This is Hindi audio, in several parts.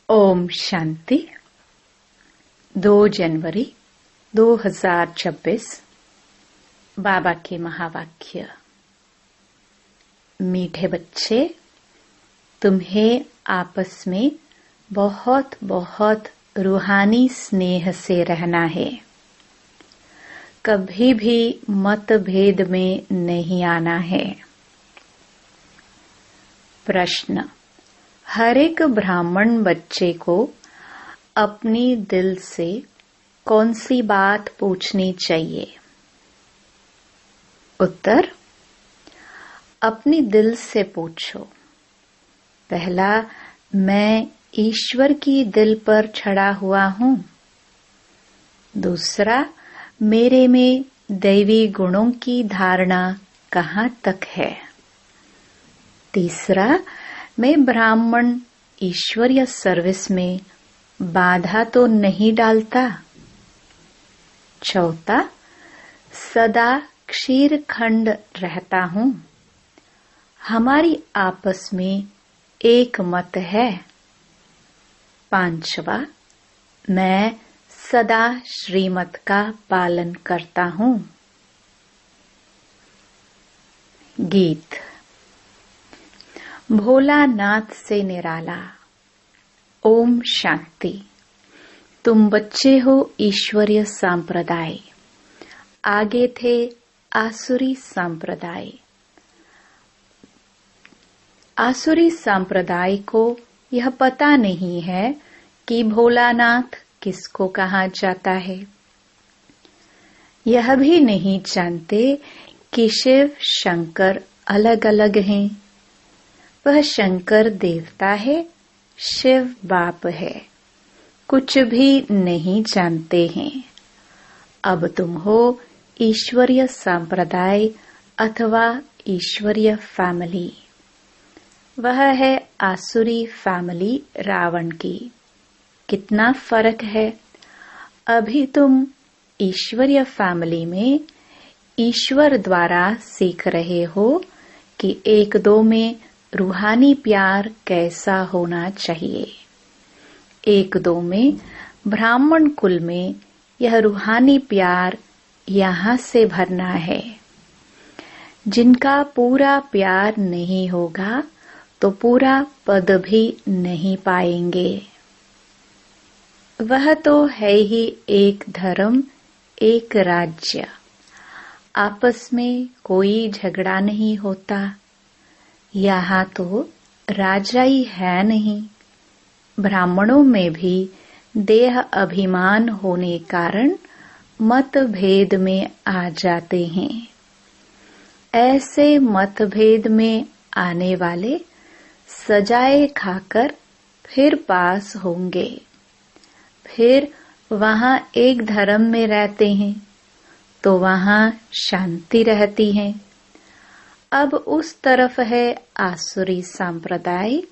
ओम शांति। 2 जनवरी 2026 बाबा के महावाक्य। मीठे बच्चे, तुम्हें आपस में बहुत बहुत रूहानी स्नेह से रहना है। कभी भी मतभेद में नहीं आना है। प्रश्न: हर एक ब्राह्मण बच्चे को अपनी दिल से कौन सी बात पूछनी चाहिए? उत्तर: अपनी दिल से पूछो। पहला, मैं ईश्वर की दिल पर चढ़ा हुआ हूँ। दूसरा, मेरे में दैवी गुणों की धारणा कहाँ तक है। तीसरा, मैं ब्राह्मण ईश्वरीय सर्विस में बाधा तो नहीं डालता। चौथा, सदा क्षीर खंड रहता हूँ। हमारी आपस में एक मत है। पांचवा, मैं सदा श्रीमत का पालन करता हूँ। गीत। भोलानाथ से निराला। ओम शांति। तुम बच्चे हो ईश्वरीय संप्रदाय, आगे थे आसुरी संप्रदाय। आसुरी संप्रदाय को यह पता नहीं है कि भोलानाथ किसको कहा जाता है। यह भी नहीं जानते कि शिव शंकर अलग अलग हैं। वह शंकर देवता है, शिव बाप है। कुछ भी नहीं जानते हैं। अब तुम हो ईश्वरीय संप्रदाय अथवा ईश्वरीय फैमिली। वह है आसुरी फैमिली रावण की। कितना फर्क है। अभी तुम ईश्वरीय फैमिली में ईश्वर द्वारा सीख रहे हो कि एक दो में रूहानी प्यार कैसा होना चाहिए। एक दो में ब्राह्मण कुल में यह रूहानी प्यार यहाँ से भरना है। जिनका पूरा प्यार नहीं होगा तो पूरा पद भी नहीं पाएंगे। वह तो है ही एक धर्म, एक राज्य। आपस में कोई झगड़ा नहीं होता। यहाँ तो राजाई है नहीं। ब्राह्मणों में भी देह अभिमान होने कारण मतभेद में आ जाते हैं। ऐसे मतभेद में आने वाले सजाए खाकर फिर पास होंगे। फिर वहाँ एक धर्म में रहते हैं तो वहाँ शांति रहती है। अब उस तरफ है आसुरी संप्रदाय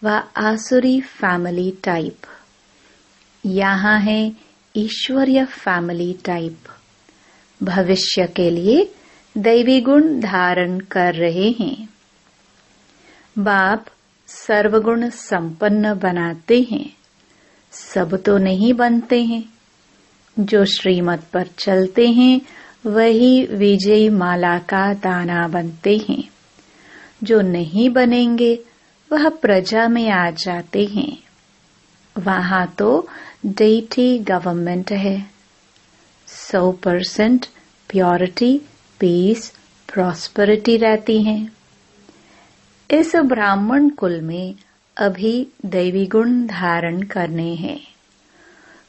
व आसुरी फैमिली टाइप। यहाँ है ईश्वरीय फैमिली टाइप। भविष्य के लिए दैवी गुण धारण कर रहे हैं। बाप सर्वगुण संपन्न बनाते हैं। सब तो नहीं बनते हैं। जो श्रीमत पर चलते हैं वही विजयी माला का दाना बनते हैं। जो नहीं बनेंगे वह प्रजा में आ जाते हैं। वहाँ तो डेटी गवर्नमेंट है। 100% प्योरिटी, पीस, प्रॉस्पेरिटी रहती है। इस ब्राह्मण कुल में अभी दैवी गुण धारण करने हैं।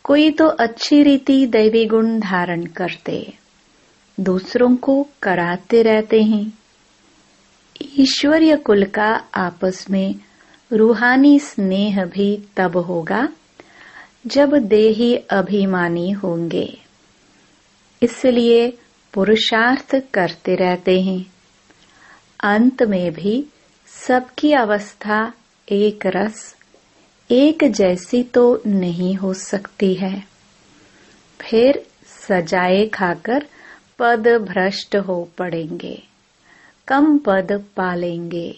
कोई तो अच्छी रीति दैवी गुण धारण करते, दूसरों को कराते रहते हैं। ईश्वरीय कुल का आपस में रूहानी स्नेह भी तब होगा जब देही अभिमानी होंगे। इसलिए पुरुषार्थ करते रहते हैं। अंत में भी सबकी अवस्था एक रस, एक जैसी तो नहीं हो सकती है। फिर सजाए खाकर पद भ्रष्ट हो पड़ेंगे, कम पद पालेंगे।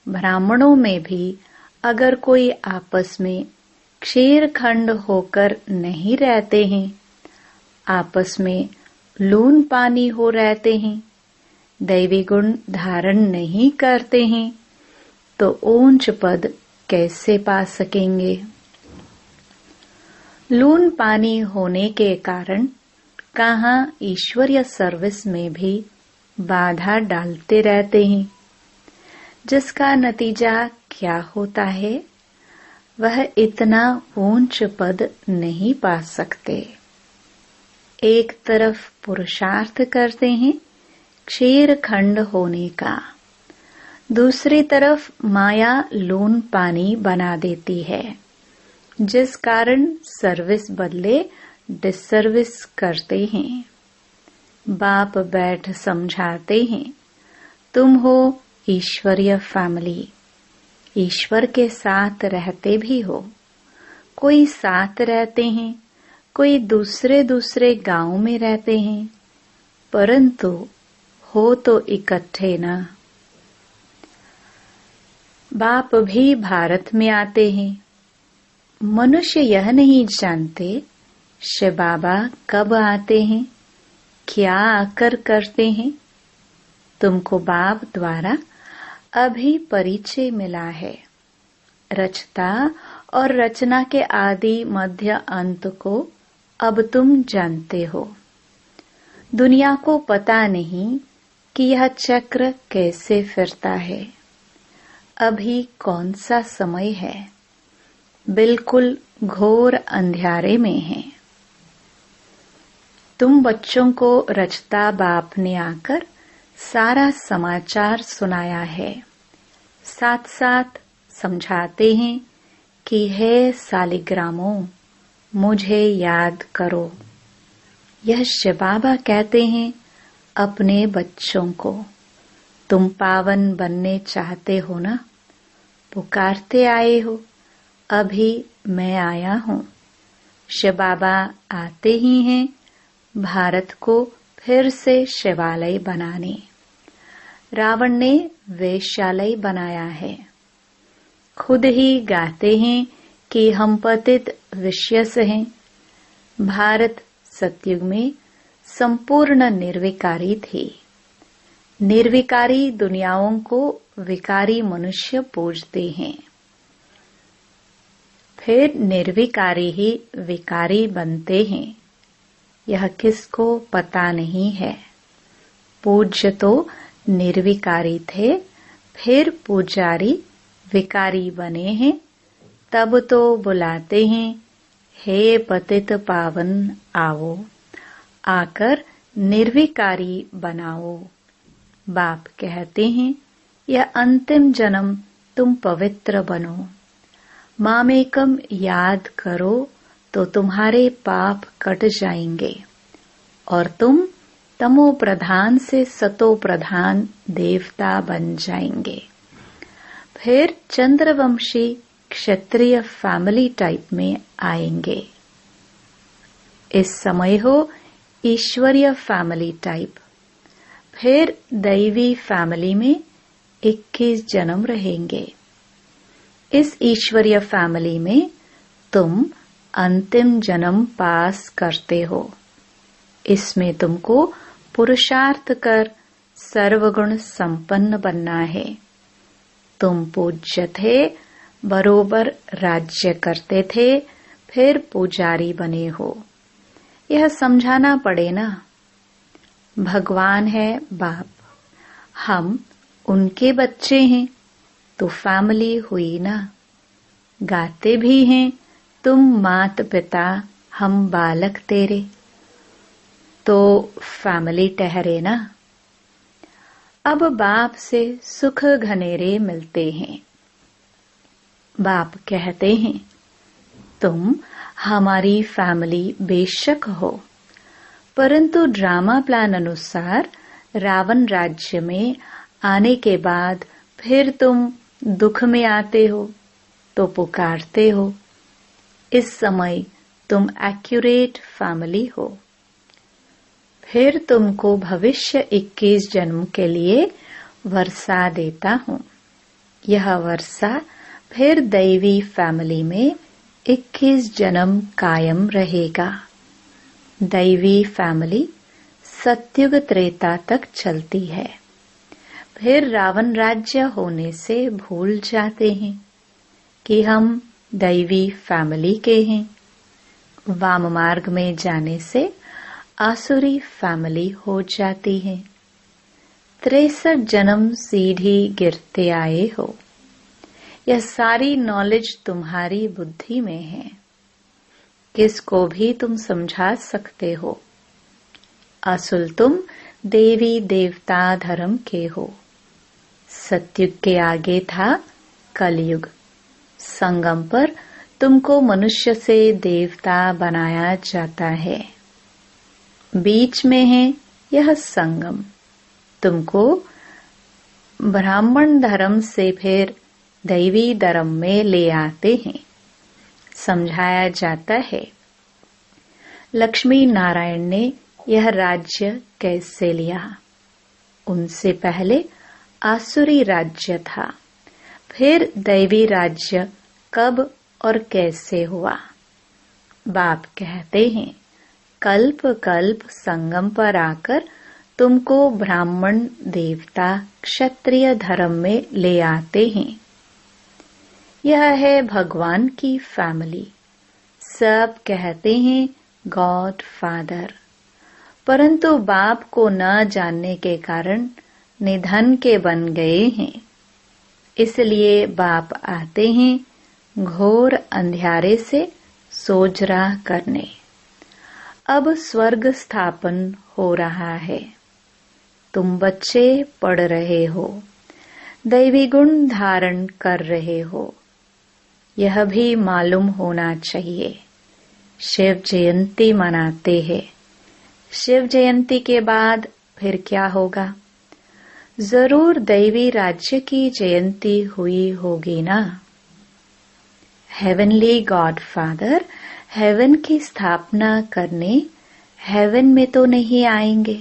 ब्राह्मणों में भी अगर कोई आपस में क्षेत्रखंड होकर नहीं रहते हैं, आपस में लून पानी हो रहते हैं, दैवी गुण धारण नहीं करते हैं, तो ऊंच पद कैसे पा सकेंगे। लून पानी होने के कारण कहाँ ईश्वरीय सर्विस में भी बाधा डालते रहते हैं, जिसका नतीजा क्या होता है, वह इतना ऊंच पद नहीं पा सकते। एक तरफ पुरुषार्थ करते हैं क्षेत्रखंड होने का, दूसरी तरफ माया लून पानी बना देती है, जिस कारण सर्विस बदले डिसर्विस करते हैं। बाप बैठ समझाते हैं, तुम हो ईश्वरीय फैमिली, ईश्वर के साथ रहते भी हो। कोई साथ रहते हैं, कोई दूसरे दूसरे गांव में रहते हैं, परंतु हो तो इकट्ठे ना। बाप भी भारत में आते हैं। मनुष्य यह नहीं जानते शिव बाबा कब आते हैं, क्या आकर करते हैं। तुमको बाप द्वारा अभी परिचय मिला है। रचता और रचना के आदि मध्य अंत को अब तुम जानते हो। दुनिया को पता नहीं कि यह चक्र कैसे फिरता है। अभी कौन सा समय है, बिल्कुल घोर अंधियारे में है। तुम बच्चों को रचता बाप ने आकर सारा समाचार सुनाया है, साथ साथ समझाते हैं कि हे सालिग्रामों, मुझे याद करो। यह शिव बाबा कहते हैं अपने बच्चों को, तुम पावन बनने चाहते हो ना, पुकारते आए हो, अभी मैं आया हूँ। शिव बाबा आते ही हैं भारत को फिर से शिवालय बनाने। रावण ने वेश्यालय बनाया है। खुद ही गाते हैं कि हम पतित विश्यस हैं। भारत सतयुग में संपूर्ण निर्विकारी थी। निर्विकारी दुनियाओं को विकारी मनुष्य पूजते हैं, फिर निर्विकारी ही विकारी बनते हैं। यह किसको पता नहीं है। पूज्य तो निर्विकारी थे, फिर पुजारी विकारी बने हैं, तब तो बुलाते हैं, हे पतित पावन आओ, आकर निर्विकारी बनाओ। बाप कहते हैं, यह अंतिम जन्म तुम पवित्र बनो। मामेकम याद करो तो तुम्हारे पाप कट जाएंगे और तुम तमो प्रधान से सतो प्रधान देवता बन जाएंगे। फिर चंद्रवंशी क्षत्रिय फैमिली टाइप में आएंगे। इस समय हो ईश्वरीय फैमिली टाइप। फिर दैवी फैमिली में 21 जन्म रहेंगे। इस ईश्वरीय फैमिली में तुम अंतिम जन्म पास करते हो। इसमें तुमको पुरुषार्थ कर सर्वगुण संपन्न बनना है। तुम पूज्य थे, बरोबर राज्य करते थे, फिर पुजारी बने हो। यह समझाना पड़े ना। भगवान है बाप, हम उनके बच्चे हैं, तो फैमिली हुई ना। गाते भी हैं, तुम मात पिता हम बालक तेरे, तो फैमिली ठहरे ना। अब बाप से सुख घनेरे मिलते हैं। बाप कहते हैं, तुम हमारी फैमिली बेशक हो, परंतु ड्रामा प्लान अनुसार रावण राज्य में आने के बाद फिर तुम दुख में आते हो तो पुकारते हो। इस समय तुम एक्यूरेट फैमिली हो। फिर तुमको भविष्य 21 जन्म के लिए वर्षा देता हूँ। यह वर्षा फिर दैवी फैमिली में 21 जन्म कायम रहेगा। दैवी फैमिली सत्युग त्रेता तक चलती है। फिर रावण राज्य होने से भूल जाते हैं कि हम दैवी फैमिली के हैं। वाम मार्ग में जाने से आसुरी फैमिली हो जाती है। 63 जन्म सीढ़ी गिरते आए हो। यह सारी नॉलेज तुम्हारी बुद्धि में है। किसको भी तुम समझा सकते हो। असल तुम देवी देवता धर्म के हो। सतयुग के आगे था कलयुग। संगम पर तुमको मनुष्य से देवता बनाया जाता है। बीच में है यह संगम। तुमको ब्राह्मण धर्म से फिर दैवी धर्म में ले आते हैं। समझाया जाता है लक्ष्मी नारायण ने यह राज्य कैसे लिया। उनसे पहले आसुरी राज्य था। फिर दैवी राज्य कब और कैसे हुआ। बाप कहते हैं कल्प कल्प संगम पर आकर तुमको ब्राह्मण देवता क्षत्रिय धर्म में ले आते हैं। यह है भगवान की फैमिली। सब कहते हैं गॉड फादर, परंतु बाप को न जानने के कारण निधन के बन गए हैं। इसलिए बाप आते हैं घोर अंधियारे से सोजरा करने। अब स्वर्ग स्थापन हो रहा है। तुम बच्चे पढ़ रहे हो, दैवी गुण धारण कर रहे हो। यह भी मालूम होना चाहिए। शिव जयंती मनाते हैं। शिव जयंती के बाद फिर क्या होगा। जरूर दैवी राज्य की जयंती हुई होगी ना। हेवनली गॉड फादर हेवन की स्थापना करने हेवन में तो नहीं आएंगे।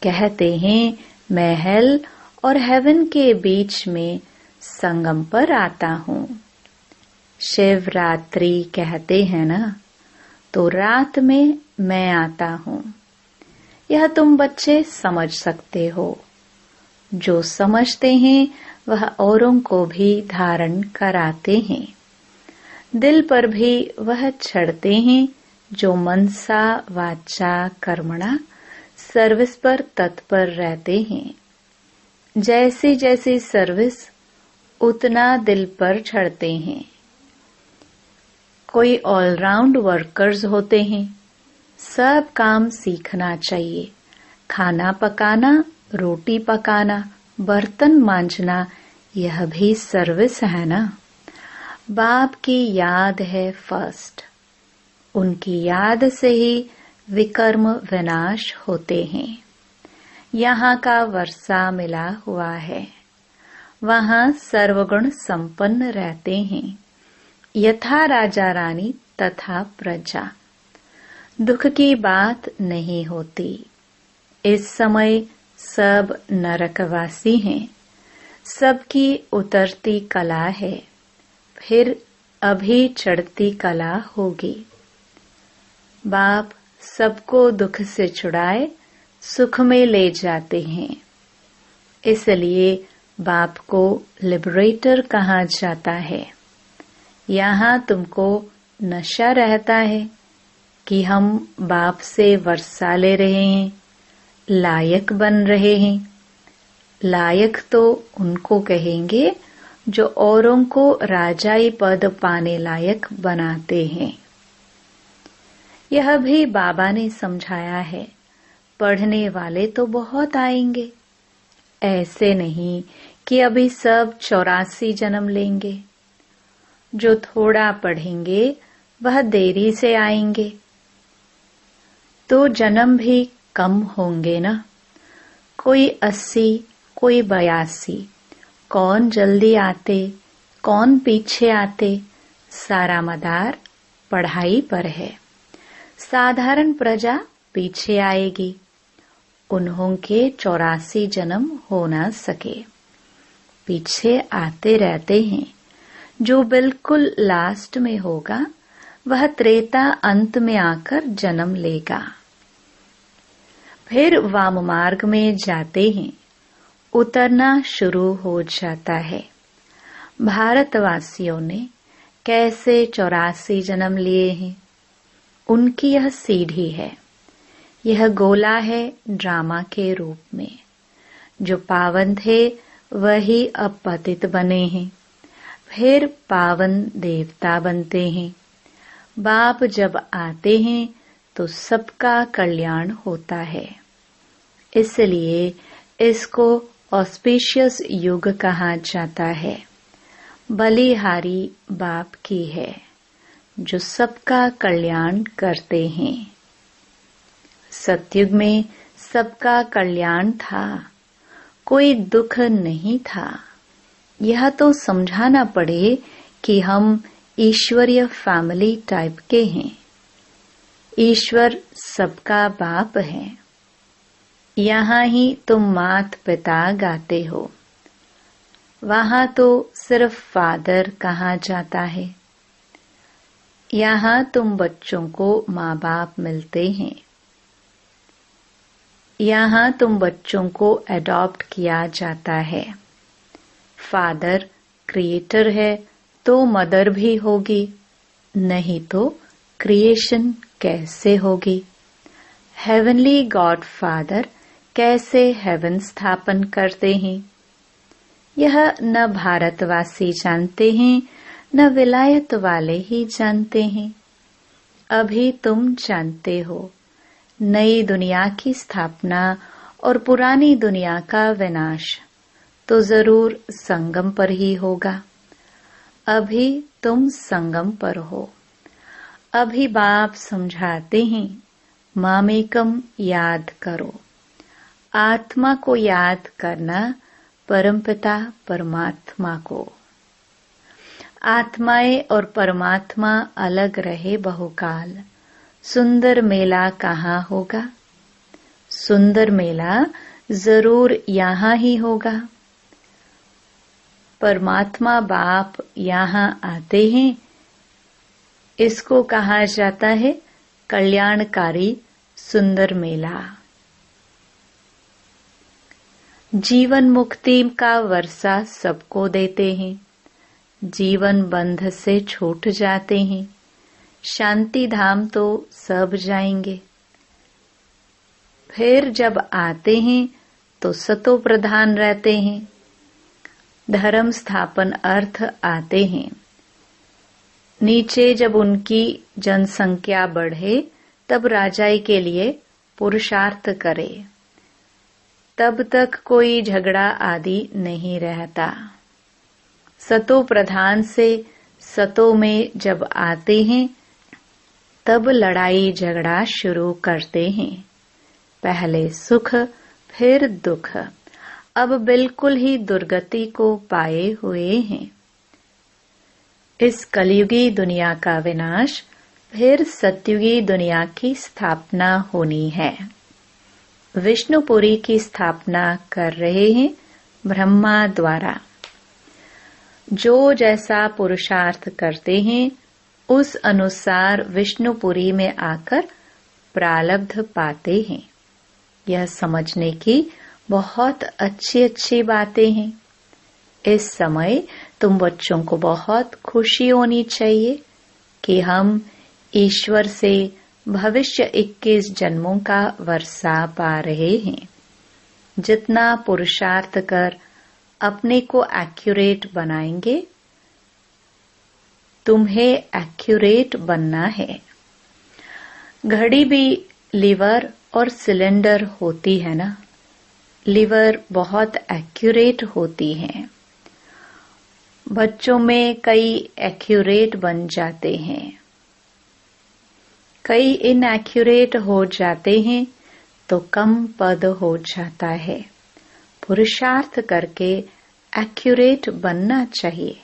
कहते हैं महल और हेवन के बीच में संगम पर आता हूँ। शिवरात्रि कहते हैं ना, तो रात में मैं आता हूँ। यह तुम बच्चे समझ सकते हो। जो समझते हैं वह औरों को भी धारण कराते हैं। दिल पर भी वह चढ़ते हैं जो मनसा वाचा कर्मणा सर्विस पर तत्पर रहते हैं। जैसी जैसी सर्विस उतना दिल पर चढ़ते हैं। कोई ऑलराउंड वर्कर्स होते हैं। सब काम सीखना चाहिए। खाना पकाना, रोटी पकाना, बर्तन मांजना, यह भी सर्विस है ना। बाप की याद है फर्स्ट। उनकी याद से ही विकर्म विनाश होते हैं। यहाँ का वर्षा मिला हुआ है। वहाँ सर्वगुण संपन्न रहते हैं। यथा राजा रानी तथा प्रजा। दुख की बात नहीं होती। इस समय सब नरकवासी हैं। सबकी उतरती कला है। फिर अभी चढ़ती कला होगी। बाप सबको दुख से छुड़ाए सुख में ले जाते हैं। इसलिए बाप को लिबरेटर कहा जाता है। यहाँ तुमको नशा रहता है कि हम बाप से वर्षा ले रहे हैं, लायक बन रहे हैं। लायक तो उनको कहेंगे जो औरों को राजाई पद पाने लायक बनाते हैं। यह भी बाबा ने समझाया है। पढ़ने वाले तो बहुत आएंगे। ऐसे नहीं कि अभी सब 84 जन्म लेंगे। जो थोड़ा पढ़ेंगे वह देरी से आएंगे, तो जन्म भी कम होंगे ना। कोई 80, कोई 82। कौन जल्दी आते, कौन पीछे आते, सारा मदार पढ़ाई पर है। साधारण प्रजा पीछे आएगी। उन्हों के 84 जन्म हो न सके। पीछे आते रहते हैं। जो बिल्कुल लास्ट में होगा वह त्रेता अंत में आकर जन्म लेगा। फिर वाम मार्ग में जाते ही उतरना शुरू हो जाता है। भारतवासियों ने कैसे 84 जन्म लिए हैं, उनकी यह सीढ़ी है। यह गोला है ड्रामा के रूप में। जो पावन थे वही अब पतित बने हैं, फिर पावन देवता बनते हैं। बाप जब आते हैं तो सबका कल्याण होता है। इसलिए इसको ऑस्पिशियस युग कहा जाता है। बलिहारी बाप की है जो सबका कल्याण करते हैं। सतयुग में सबका कल्याण था, कोई दुख नहीं था। यह तो समझाना पड़े कि हम ईश्वरीय फैमिली टाइप के हैं। ईश्वर सबका बाप है। यहाँ ही तुम मात पिता गाते हो, वहाँ तो सिर्फ फादर कहा जाता है। यहाँ तुम बच्चों को माँ बाप मिलते हैं। यहाँ तुम बच्चों को अडॉप्ट किया जाता है। फादर क्रिएटर है तो मदर भी होगी, नहीं तो क्रिएशन कैसे होगी। हेवनली गॉड फादर कैसे हेवन स्थापन करते हैं, यह न भारतवासी जानते हैं न विलायत वाले ही जानते हैं। अभी तुम जानते हो। नई दुनिया की स्थापना और पुरानी दुनिया का विनाश तो जरूर संगम पर ही होगा। अभी तुम संगम पर हो। अभी बाप समझाते हैं मामेकम याद करो। आत्मा को याद करना, परमपिता परमात्मा को। आत्माएं और परमात्मा अलग रहे बहुकाल। सुंदर मेला कहाँ होगा? सुंदर मेला जरूर यहाँ ही होगा। परमात्मा बाप यहाँ आते हैं। इसको कहा जाता है कल्याणकारी सुंदर मेला। जीवन मुक्ति का वर्षा सबको देते हैं। जीवन बंध से छूट जाते हैं। शांति धाम तो सब जाएंगे। फिर जब आते हैं तो सतो प्रधान रहते हैं। धर्म स्थापन अर्थ आते हैं। नीचे जब उनकी जनसंख्या बढ़े तब राजाई के लिए पुरुषार्थ करे। तब तक कोई झगड़ा आदि नहीं रहता। सतो प्रधान से सतो में जब आते हैं तब लड़ाई झगड़ा शुरू करते हैं। पहले सुख फिर दुख। अब बिल्कुल ही दुर्गति को पाए हुए हैं। इस कलयुगी दुनिया का विनाश, फिर सतयुगी दुनिया की स्थापना होनी है। विष्णुपुरी की स्थापना कर रहे हैं ब्रह्मा द्वारा। जो जैसा पुरुषार्थ करते हैं उस अनुसार विष्णुपुरी में आकर प्रारब्ध पाते हैं। यह समझने की बहुत अच्छी अच्छी बातें हैं। इस समय तुम बच्चों को बहुत खुशी होनी चाहिए कि हम ईश्वर से भविष्य 21 जन्मों का वर्षा पा रहे हैं। जितना पुरुषार्थ कर अपने को एक्यूरेट बनाएंगे, तुम्हें एक्यूरेट बनना है। घड़ी भी लीवर और सिलेंडर होती है ना। लीवर बहुत एक्यूरेट होती हैं। बच्चों में कई एक्यूरेट बन जाते हैं, कई इनएक्यूरेट हो जाते हैं तो कम पद हो जाता है। पुरुषार्थ करके एक्यूरेट बनना चाहिए।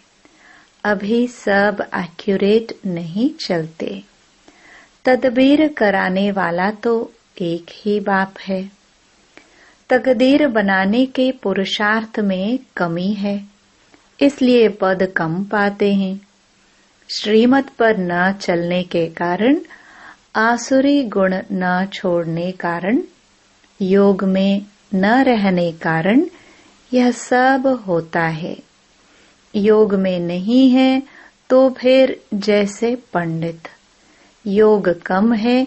अभी सब एक्यूरेट नहीं चलते। तदबीर कराने वाला तो एक ही बाप है। तकदीर बनाने के पुरुषार्थ में कमी है। इसलिए पद कम पाते हैं। श्रीमत पर न चलने के कारण, आसुरी गुण न छोड़ने कारण, योग में न रहने कारण यह सब होता है। योग में नहीं है तो फिर जैसे पंडित, योग कम है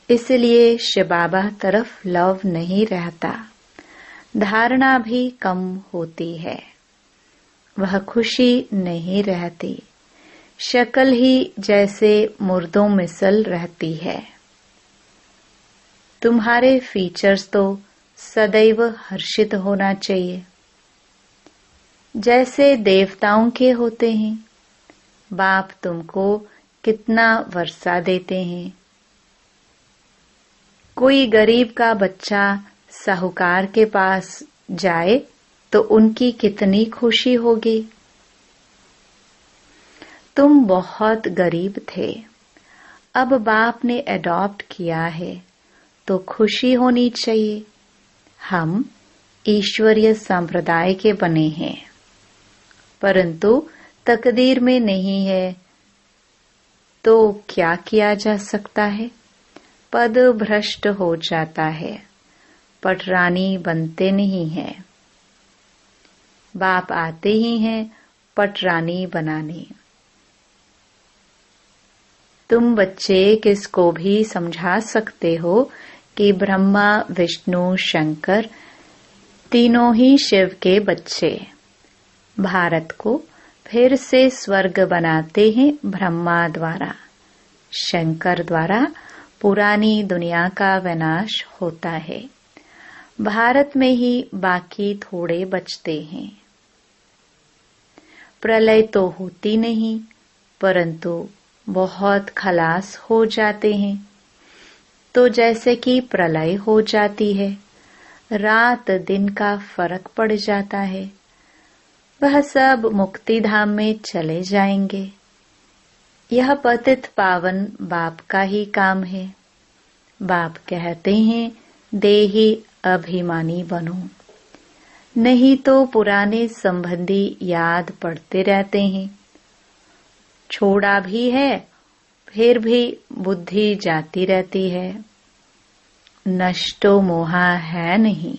इसलिए शिव बाबा तरफ लव नहीं रहता, धारणा भी कम होती है, वह खुशी नहीं रहती, शक्ल ही जैसे मुर्दों मिसल रहती है। तुम्हारे फीचर्स तो सदैव हर्षित होना चाहिए, जैसे देवताओं के होते हैं। बाप तुमको कितना वर्षा देते हैं। कोई गरीब का बच्चा साहूकार के पास जाए तो उनकी कितनी खुशी होगी। तुम बहुत गरीब थे, अब बाप ने अडॉप्ट किया है तो खुशी होनी चाहिए। हम ईश्वरीय संप्रदाय के बने हैं, परंतु तकदीर में नहीं है तो क्या किया जा सकता है। पद भ्रष्ट हो जाता है, पटरानी बनते नहीं हैं। बाप आते ही हैं पटरानी बनाने। तुम बच्चे किसको भी समझा सकते हो कि ब्रह्मा विष्णु शंकर तीनों ही शिव के बच्चे। भारत को फिर से स्वर्ग बनाते हैं ब्रह्मा द्वारा, शंकर द्वारा पुरानी दुनिया का विनाश होता है। भारत में ही बाकी थोड़े बचते हैं। प्रलय तो होती नहीं, परंतु बहुत खलास हो जाते हैं। तो जैसे कि प्रलय हो जाती है, रात दिन का फर्क पड़ जाता है। वह सब मुक्ति धाम में चले जाएंगे। यह पतित पावन बाप का ही काम है। बाप कहते हैं देही अभिमानी बनो, नहीं तो पुराने संबंधी याद पड़ते रहते हैं। छोड़ा भी है फिर भी बुद्धि जाती रहती है। नष्टो मोहा है नहीं,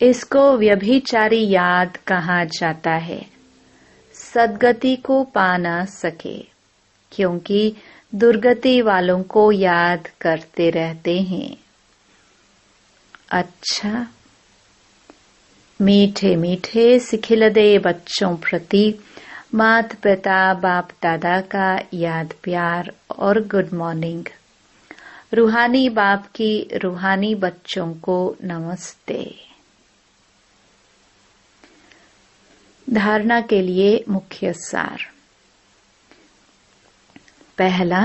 इसको व्यभिचारी याद कहा जाता है। सद्गति को पा ना सके, क्योंकि दुर्गति वालों को याद करते रहते हैं। अच्छा, मीठे मीठे सिखिलदे बच्चों प्रति माता पिता बाप दादा का याद प्यार और गुड मॉर्निंग। रूहानी बाप की रूहानी बच्चों को नमस्ते। धारणा के लिए मुख्य सार। पहला,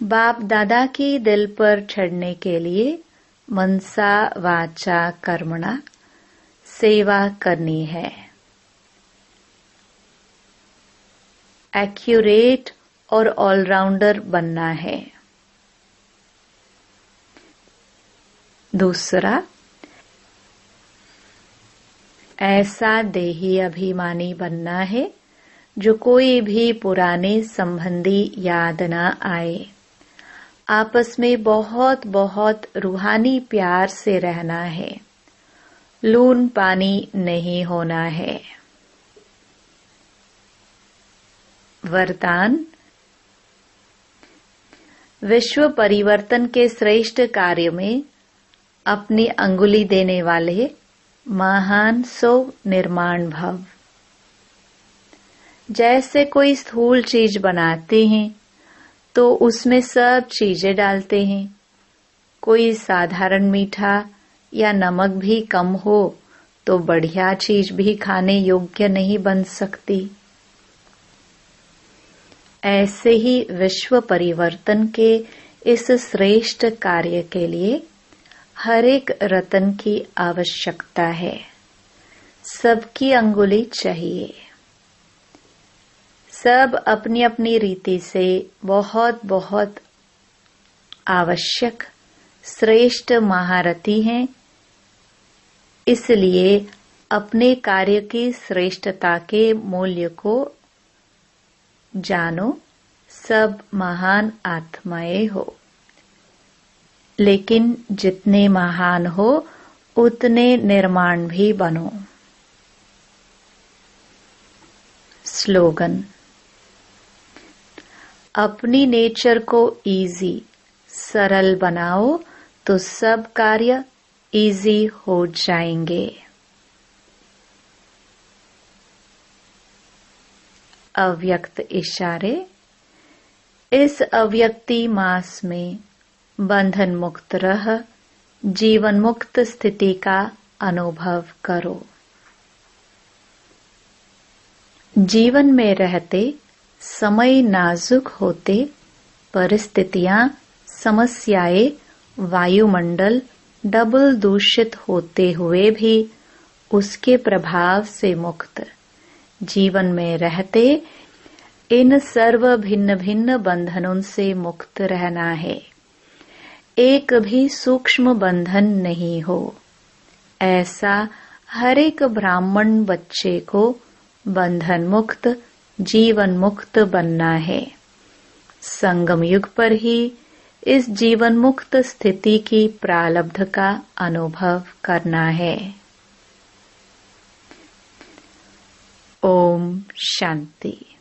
बाप दादा की दिल पर चढ़ने के लिए मनसा वाचा कर्मणा सेवा करनी है। एक्यूरेट और ऑलराउंडर बनना है। दूसरा, ऐसा देही अभिमानी बनना है जो कोई भी पुराने संबंधी याद न आए। आपस में बहुत बहुत रूहानी प्यार से रहना है। लून पानी नहीं होना है। वरदान, विश्व परिवर्तन के श्रेष्ठ कार्य में अपनी अंगुली देने वाले महान सो निर्माण भव। जैसे कोई स्थूल चीज बनाते हैं तो उसमें सब चीजें डालते हैं। कोई साधारण मीठा या नमक भी कम हो तो बढ़िया चीज भी खाने योग्य नहीं बन सकती। ऐसे ही विश्व परिवर्तन के इस श्रेष्ठ कार्य के लिए हर एक रत्न की आवश्यकता है। सबकी अंगुली चाहिए। सब अपनी अपनी रीति से बहुत बहुत आवश्यक श्रेष्ठ महारथी हैं। इसलिए अपने कार्य की श्रेष्ठता के मूल्य को जानो। सब महान आत्माएं हो, लेकिन जितने महान हो उतने निर्माण भी बनो। स्लोगन। अपनी नेचर को इजी, सरल बनाओ तो सब कार्य इजी हो जाएंगे। अव्यक्त इशारे। इस अव्यक्ति मास में बंधन मुक्त रह जीवन मुक्त स्थिति का अनुभव करो। जीवन में रहते समय नाजुक होते, परिस्थितियां, समस्याएं, वायुमंडल डबल दूषित होते हुए भी उसके प्रभाव से मुक्त जीवन में रहते इन सर्व भिन्न भिन्न बंधनों से मुक्त रहना है। एक भी सूक्ष्म बंधन नहीं हो, ऐसा हर एक ब्राह्मण बच्चे को बंधन मुक्त जीवन मुक्त बनना है। संगम युग पर ही इस जीवन मुक्त स्थिति की प्रारब्ध का अनुभव करना है। ओम शांति।